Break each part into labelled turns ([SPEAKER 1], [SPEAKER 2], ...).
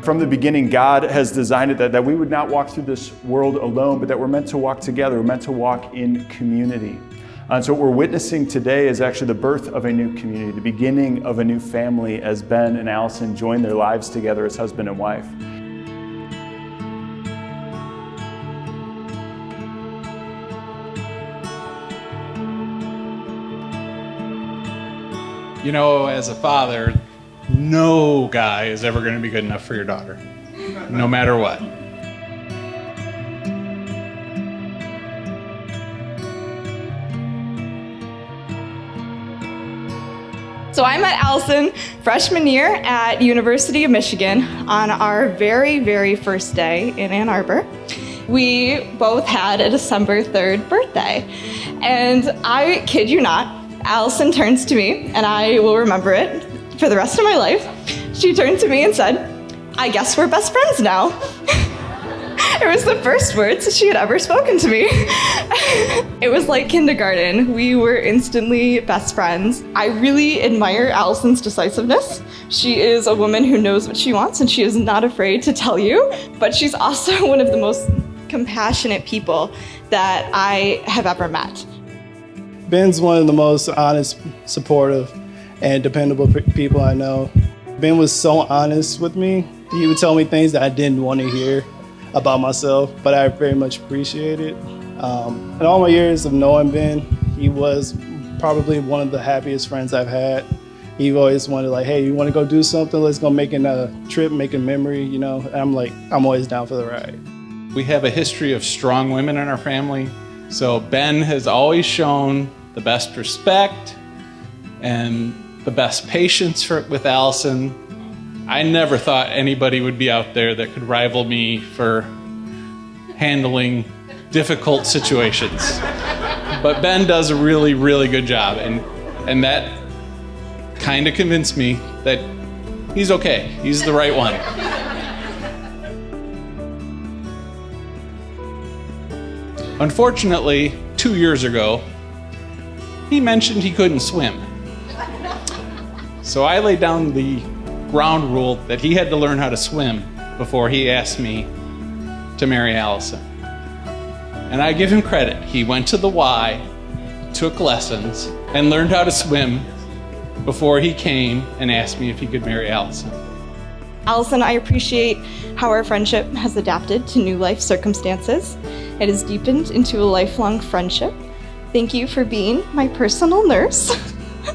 [SPEAKER 1] From the beginning, God has designed it that we would not walk through this world alone, but that we're meant to walk together, we're meant to walk in community. And so what we're witnessing today is actually the birth of a new community, the beginning of a new family as Ben and Allison join their lives together as husband and wife.
[SPEAKER 2] You know, as a father, no guy is ever going to be good enough for your daughter, no matter what.
[SPEAKER 3] So I met Allison freshman year at University of Michigan on our very, very first day in Ann Arbor. We both had a December 3rd birthday. And I kid you not, Allison turns to me, and I will remember it for the rest of my life. She turned to me and said, "I guess we're best friends now." It was the first words she had ever spoken to me. It was like kindergarten. We were instantly best friends. I really admire Allison's decisiveness. She is a woman who knows what she wants, and she is not afraid to tell you, but she's also one of the most compassionate people that I have ever met.
[SPEAKER 4] Ben's one of the most honest, supportive, and dependable people I know. Ben was so honest with me. He would tell me things that I didn't want to hear about myself, but I very much appreciate it. In all my years of knowing Ben, he was probably one of the happiest friends I've had. He always wanted like, "Hey, you want to go do something? Let's go make a trip, make a memory," you know? And I'm like, I'm always down for the ride.
[SPEAKER 2] We have a history of strong women in our family, so Ben has always shown the best respect and the best patience with Allison. I never thought anybody would be out there that could rival me for handling difficult situations. But Ben does a really, really good job, and that kind of convinced me that he's okay. He's the right one. Unfortunately, 2 years ago, he mentioned he couldn't swim. So I laid down the ground rule that he had to learn how to swim before he asked me to marry Allison. And I give him credit. He went to the Y, took lessons, and learned how to swim before he came and asked me if he could marry Allison.
[SPEAKER 3] Allison, I appreciate how our friendship has adapted to new life circumstances. It has deepened into a lifelong friendship. Thank you for being my personal nurse,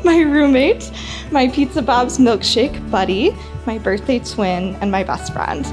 [SPEAKER 3] my roommate, my Pizza Bob's milkshake buddy, my birthday twin, and my best friend.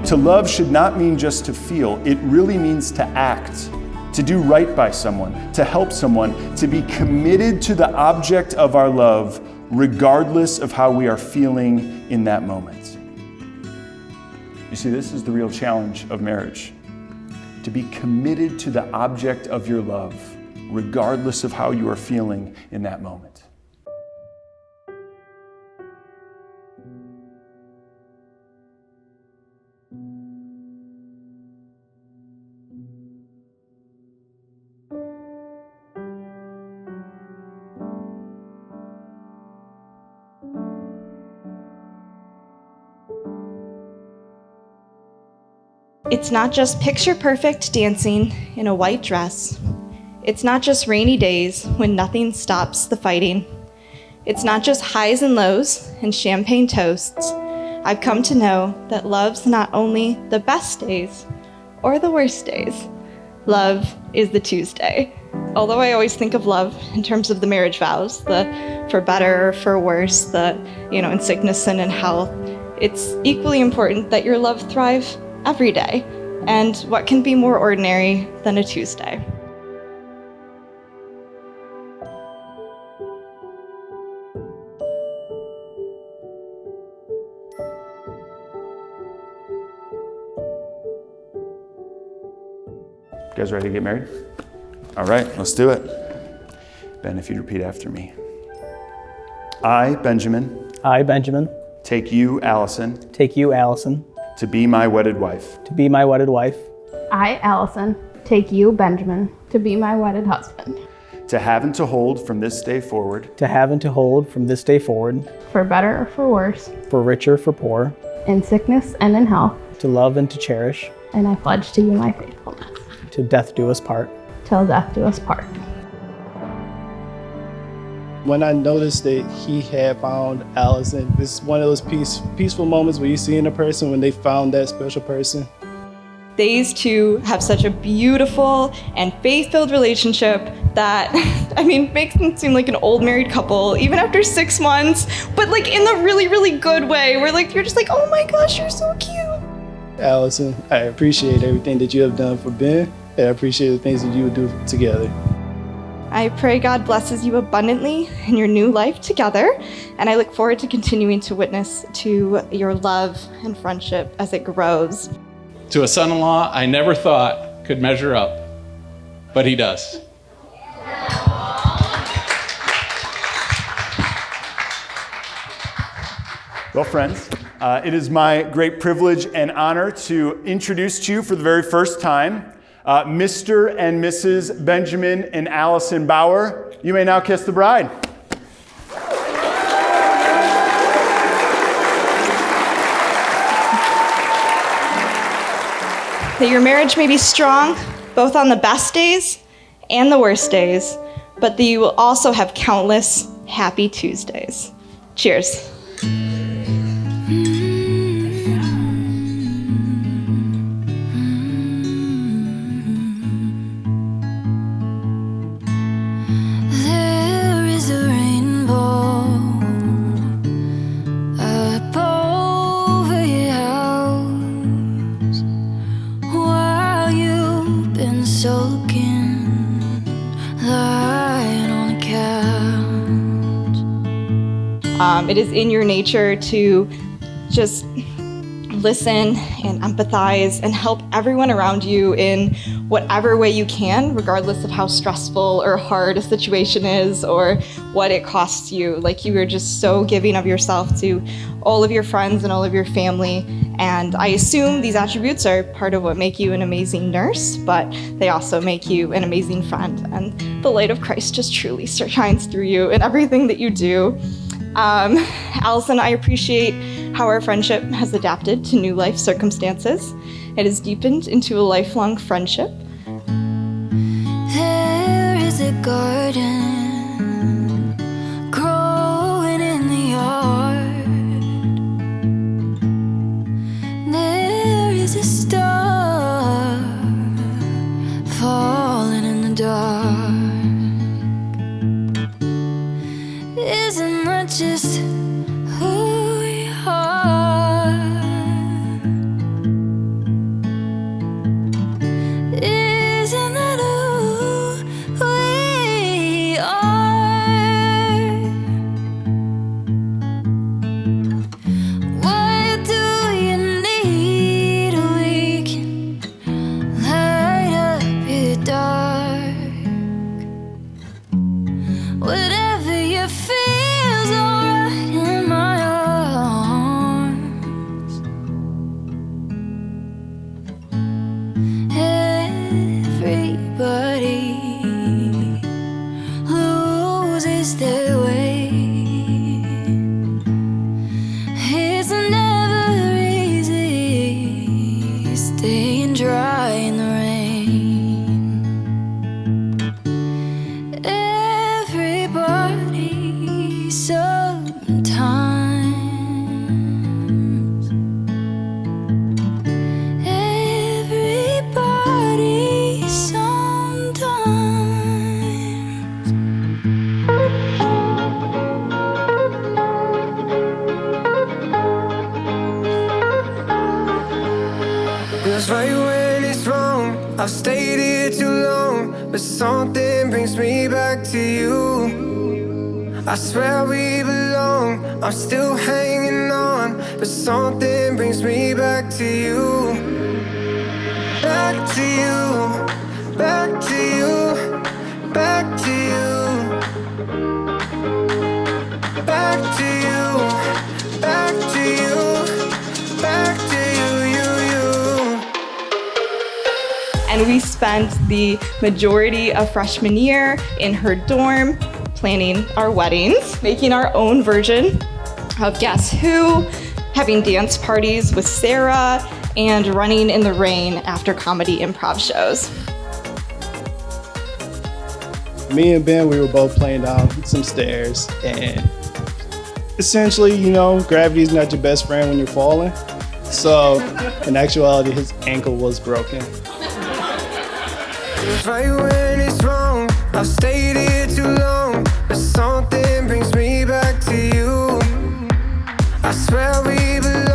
[SPEAKER 1] To love should not mean just to feel. It really means to act, to do right by someone, to help someone, to be committed to the object of our love, regardless of how we are feeling in that moment. You see, this is the real challenge of marriage. To be committed to the object of your love, regardless of how you are feeling in that moment.
[SPEAKER 3] It's not just picture-perfect dancing in a white dress. It's not just rainy days when nothing stops the fighting. It's not just highs and lows and champagne toasts. I've come to know that love's not only the best days or the worst days. Love is the Tuesday. Although I always think of love in terms of the marriage vows, the for better or for worse, the, in sickness and in health, it's equally important that your love thrive every day. And what can be more ordinary than a Tuesday?
[SPEAKER 1] You guys ready to get married? All right, let's do it. Ben, if you'd repeat after me. I, Benjamin,
[SPEAKER 5] take you, Allison,
[SPEAKER 1] to be my wedded wife.
[SPEAKER 6] I, Allison, take you, Benjamin, to be my wedded husband.
[SPEAKER 1] To have and to hold from this day forward.
[SPEAKER 6] For better or for worse.
[SPEAKER 5] For richer, for poor.
[SPEAKER 6] In sickness and in health.
[SPEAKER 5] To love and to cherish.
[SPEAKER 6] And I pledge to you my faithfulness.
[SPEAKER 5] Till death do us part.
[SPEAKER 6] Till death do us part.
[SPEAKER 4] When I noticed that he had found Allison, it's one of those peaceful moments where you see in a person when they found that special person.
[SPEAKER 3] These two have such a beautiful and faith-filled relationship that, makes them seem like an old married couple, even after 6 months, but like in the really, really good way, where like you're just like, oh my gosh, you're so cute.
[SPEAKER 4] Allison, I appreciate everything that you have done for Ben, and I appreciate the things that you would do together.
[SPEAKER 3] I pray God blesses you abundantly in your new life together, and I look forward to continuing to witness to your love and friendship as it grows.
[SPEAKER 2] To a son-in-law I never thought could measure up, but he does.
[SPEAKER 1] Well, friends, it is my great privilege and honor to introduce to you for the very first time Mr. and Mrs. Benjamin and Allison Bauer. You may now kiss the bride.
[SPEAKER 3] That your marriage may be strong, both on the best days and the worst days, but that you will also have countless happy Tuesdays. Cheers. It is in your nature to just listen and empathize and help everyone around you in whatever way you can, regardless of how stressful or hard a situation is or what it costs you. Like, you are just so giving of yourself to all of your friends and all of your family. And I assume these attributes are part of what make you an amazing nurse, but they also make you an amazing friend. And the light of Christ just truly shines through you in everything that you do. Allison, I appreciate how our friendship has adapted to new life circumstances. It has deepened into a lifelong friendship.
[SPEAKER 7] There is a garden growing in the yard. There is a star falling in the dark. Isn't that just who we are? Isn't that who we are? What do you need? We can light up your dark. Whatever you feel's alright in my arms. Everybody loses their way. It's never easy staying dry in the rain. Everybody sometimes. Everybody sometimes.
[SPEAKER 8] Feels right when it's wrong. I've stayed here too long, but something brings me back to you. I swear we belong. I'm still hanging on, but something brings me back to you. Back to you,
[SPEAKER 3] and we spent the majority of freshman year in her dorm planning our weddings, making our own version of Guess Who, having dance parties with Sarah, and running in the rain after comedy improv shows.
[SPEAKER 4] Me and Ben, we were both playing down some stairs, and essentially, you know, gravity is not your best friend when you're falling. So, in actuality, his ankle was broken.
[SPEAKER 8] It's right when it's wrong. I've stayed here too long, but something brings me back to you. I swear we belong.